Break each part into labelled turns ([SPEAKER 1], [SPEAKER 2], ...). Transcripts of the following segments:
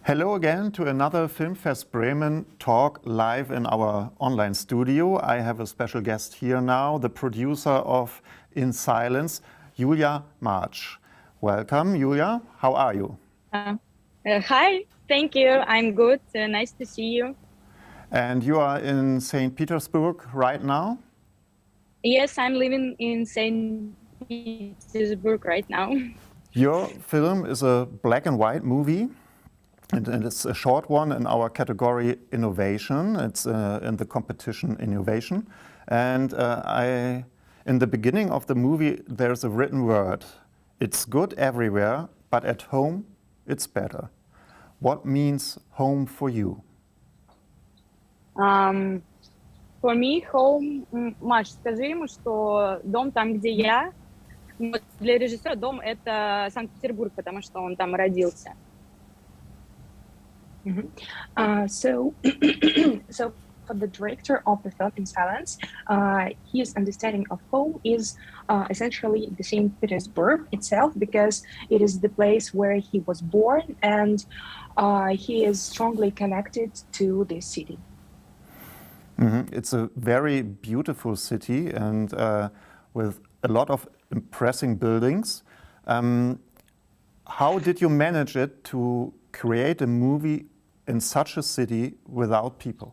[SPEAKER 1] Hello again to another Filmfest Bremen talk live in our online studio. I have a special guest here now, the producer of In Silence, Julia March. Welcome, Julia. How are you?
[SPEAKER 2] Hi, thank you. I'm good. Nice to see you.
[SPEAKER 1] And you are in St. Petersburg right now?
[SPEAKER 2] Yes, I'm living in St. Petersburg right now.
[SPEAKER 1] Your film is a black and white movie. And it's a short one in our category Innovation. It's in the competition Innovation. And in the beginning of the movie, there's a written word. It's good everywhere, but at home, it's better. What means home for you?
[SPEAKER 2] For me, home, Маш, скажи ему, что дом там, где я. Вот для режиссера дом — это Санкт-Петербург, потому что он там родился.
[SPEAKER 3] So for the director of the film In Silence, his understanding of home is essentially the St. Petersburg itself, because it is the place where he was born and he is strongly connected to this city.
[SPEAKER 1] It's a very beautiful city and with a lot of impressive buildings. How did you manage it to create a movie in such a city without people?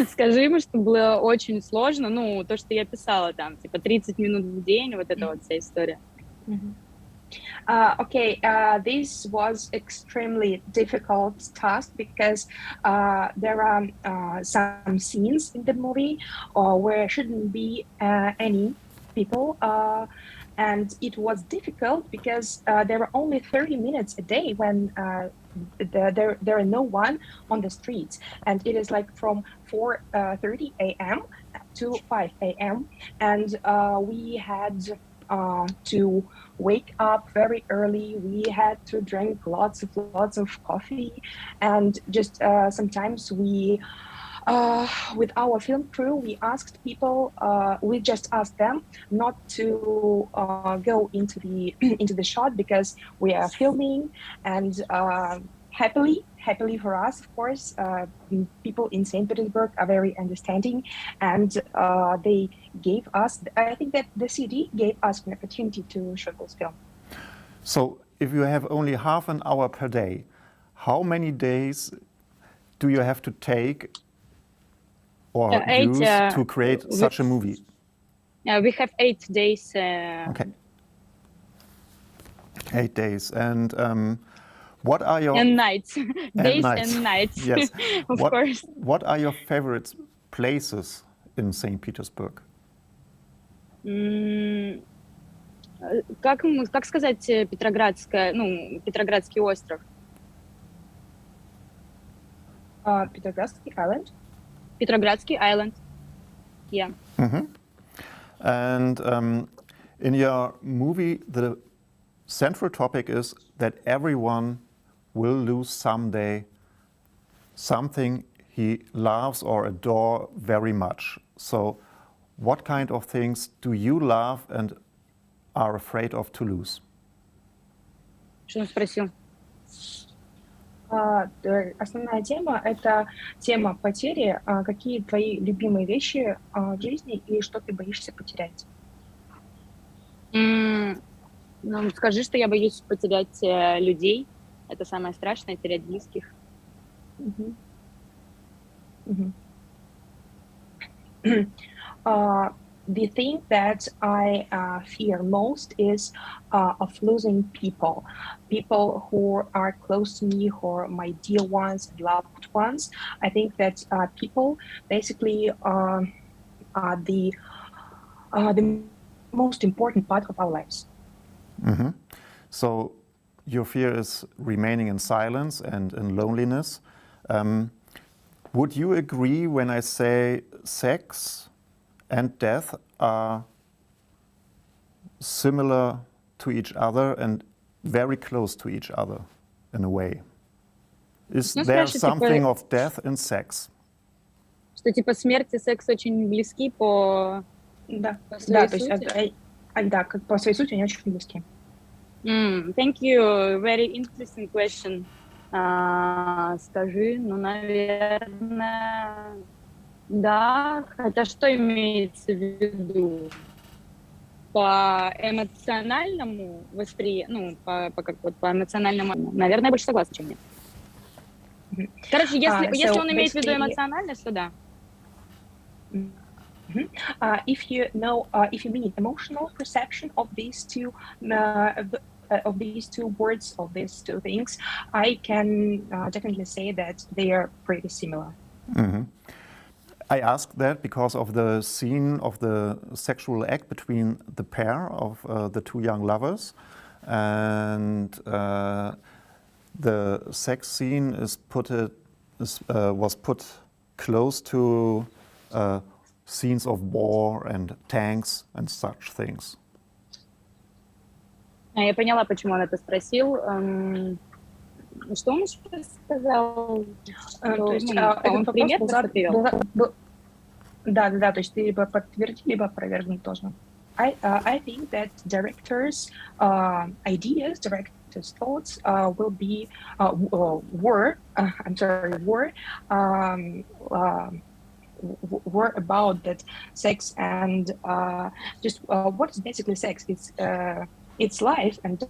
[SPEAKER 2] Скажи ему, что было очень сложно, ну, то, что я писала там, типа 30 минут в день, вот эта вот вся история.
[SPEAKER 3] This was extremely difficult task because there are some scenes in the movie where shouldn't be any people. And it was difficult because there were only 30 minutes a day when there are no one on the streets. And it is like from 4:30 a.m. to 5 a.m. And we had to wake up very early. We had to drink lots of coffee. And just sometimes we with our film crew, we asked people. We just asked them not to go into the shot because we are filming, and happily for us, of course, people in St. Petersburg are very understanding, and they gave us. I think that the city gave us an opportunity to shoot this film.
[SPEAKER 1] So, if you have only half an hour per day, how many days do you have to take or use to create such a movie?
[SPEAKER 2] We have 8 days.
[SPEAKER 1] Okay. 8 days. And what are your...
[SPEAKER 2] And nights. Days
[SPEAKER 1] nights.
[SPEAKER 2] and nights.
[SPEAKER 1] Yes.
[SPEAKER 2] Of course.
[SPEAKER 1] What are your favorite places in St. Petersburg?
[SPEAKER 2] Как сказать Петроградская, ну, Петроградский остров?
[SPEAKER 3] Petrogradsky Island.
[SPEAKER 2] Petrogradsky Island. Yeah.
[SPEAKER 1] And in your movie, the central topic is that everyone will lose someday something he loves or adore very much. So what kind of things do you love and are afraid of to lose?
[SPEAKER 2] Что он спросил?
[SPEAKER 3] Основная тема — это тема потери. Какие твои любимые вещи в жизни и что ты боишься потерять?
[SPEAKER 2] Ну, скажи, что я боюсь потерять людей. Это самое страшное — терять близких.
[SPEAKER 3] The thing that I fear most is of losing people who are close to me, who are my dear ones, loved ones. I think that people basically are the most important part of our lives.
[SPEAKER 1] So your fear is remaining in silence and in loneliness. Would you agree when I say sex and death are similar to each other and very close to each other in a way? Is there something of death in sex?
[SPEAKER 2] Что типа смерть и секс очень близки по
[SPEAKER 3] своей сути? Да, как по своей сути они очень близки.
[SPEAKER 2] Thank you. Very interesting question. Скажи, ну, наверное, да. Хотя что имеется в виду? По эмоциональному восприятию, ну, по эмоциональному, наверное, я больше согласна, чем нет. Короче, если он имеет в виду эмоциональность, то да.
[SPEAKER 3] If you mean emotional perception of these two words, of these two things, I can definitely say that they are pretty similar.
[SPEAKER 1] Mm-hmm. I asked that because of the scene of the sexual act between the pair of the two young lovers, and the sex scene was put close to scenes of war and tanks and such things.
[SPEAKER 2] Я поняла, почему он это спросил. Что он еще сказал?
[SPEAKER 3] То есть
[SPEAKER 2] он пример просто привел?
[SPEAKER 3] Да, то есть ты либо подтверди, либо опровергнуть должен. I think that directors' ideas, directors' thoughts were about that sex and just what is basically sex? It's life, and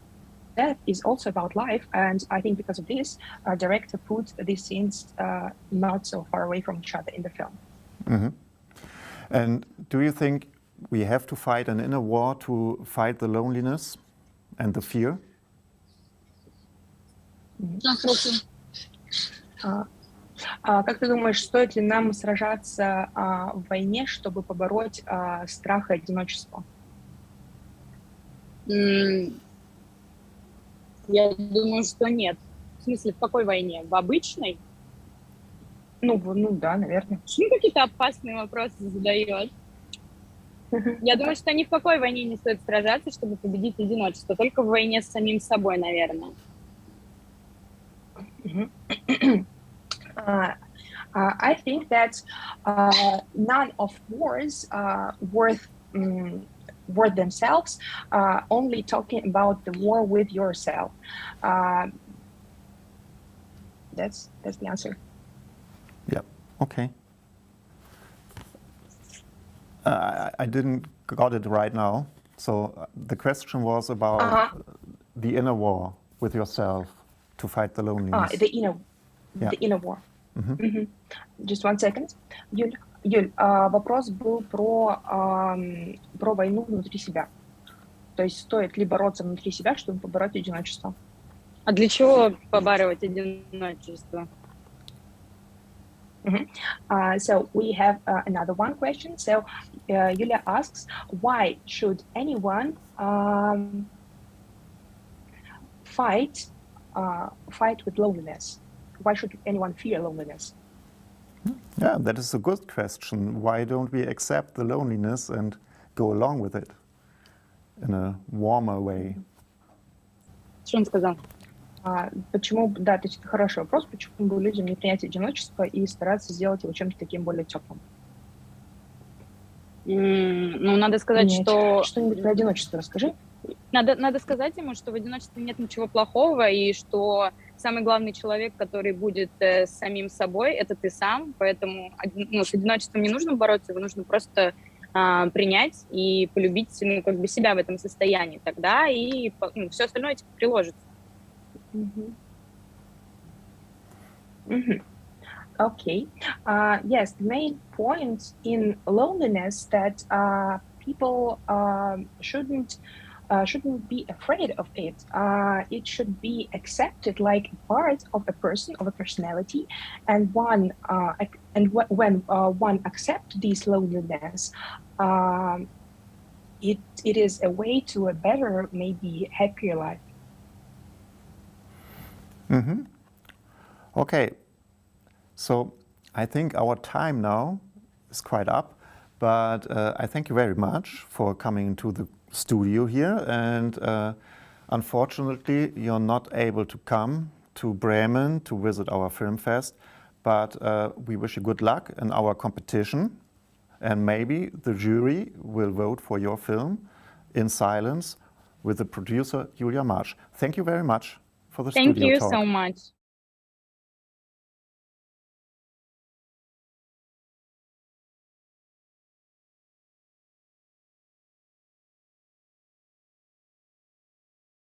[SPEAKER 3] death is also about life. And I think because of this, director put these scenes not so far away from each other in the film.
[SPEAKER 1] Mm-hmm. And do you think we have to fight an inner war to fight the loneliness and the fear?
[SPEAKER 3] Как ты думаешь, стоит ли нам сражаться в войне, чтобы побороть страх и одиночество?
[SPEAKER 2] Я думаю, что нет. В смысле, в какой войне? В обычной?
[SPEAKER 3] Ну да, наверное.
[SPEAKER 2] Почему какие-то опасные вопросы задает? Я думаю, что ни в какой войне не стоит сражаться, чтобы победить одиночество. Только в войне с самим собой, наверное.
[SPEAKER 3] I think that none of wars worth themselves, only talking about the war with yourself. That's the answer.
[SPEAKER 1] Yeah, okay. I didn't got it right now. So the question was about the inner war with yourself to fight the loneliness.
[SPEAKER 3] The inner war. Mm-hmm. Just 1 second. Юль, вопрос был про войну внутри себя. То есть стоит ли бороться внутри себя, чтобы побороть одиночество?
[SPEAKER 2] А для чего побороть одиночество?
[SPEAKER 3] So we have another one question. So Yulia asks, why should anyone fight with loneliness? Why should anyone fear loneliness?
[SPEAKER 1] Yeah, that is a good question. Why don't we accept the loneliness and go along with it in a warmer way?
[SPEAKER 2] Что он сказал?
[SPEAKER 3] Почему, да, это хороший вопрос, почему бы людям не принять одиночество и стараться сделать его чем-то таким более теплым?
[SPEAKER 2] Ну, надо сказать, что...
[SPEAKER 3] Что-нибудь про одиночество расскажи.
[SPEAKER 2] Надо сказать ему, что в одиночестве нет ничего плохого, и что самый главный человек, который будет с самим собой, это ты сам, поэтому с одиночеством не нужно бороться, его нужно просто принять и полюбить себя в этом состоянии. Тогда и все остальное приложится.
[SPEAKER 3] Okay. Yes, the main point in loneliness that people shouldn't be afraid of it. It should be accepted like part of a person, of a personality, and when one accepts this loneliness, it is a way to a better, maybe happier life.
[SPEAKER 1] Mm-hmm. Okay, so I think our time now is quite up, but I thank you very much for coming to the studio here, and unfortunately you're not able to come to Bremen to visit our Filmfest, but we wish you good luck in our competition, and maybe the jury will vote for your film in silence with the producer Julia Marsch. Thank you very much for the
[SPEAKER 2] Thank
[SPEAKER 1] studio
[SPEAKER 2] you
[SPEAKER 1] talk.
[SPEAKER 2] so much.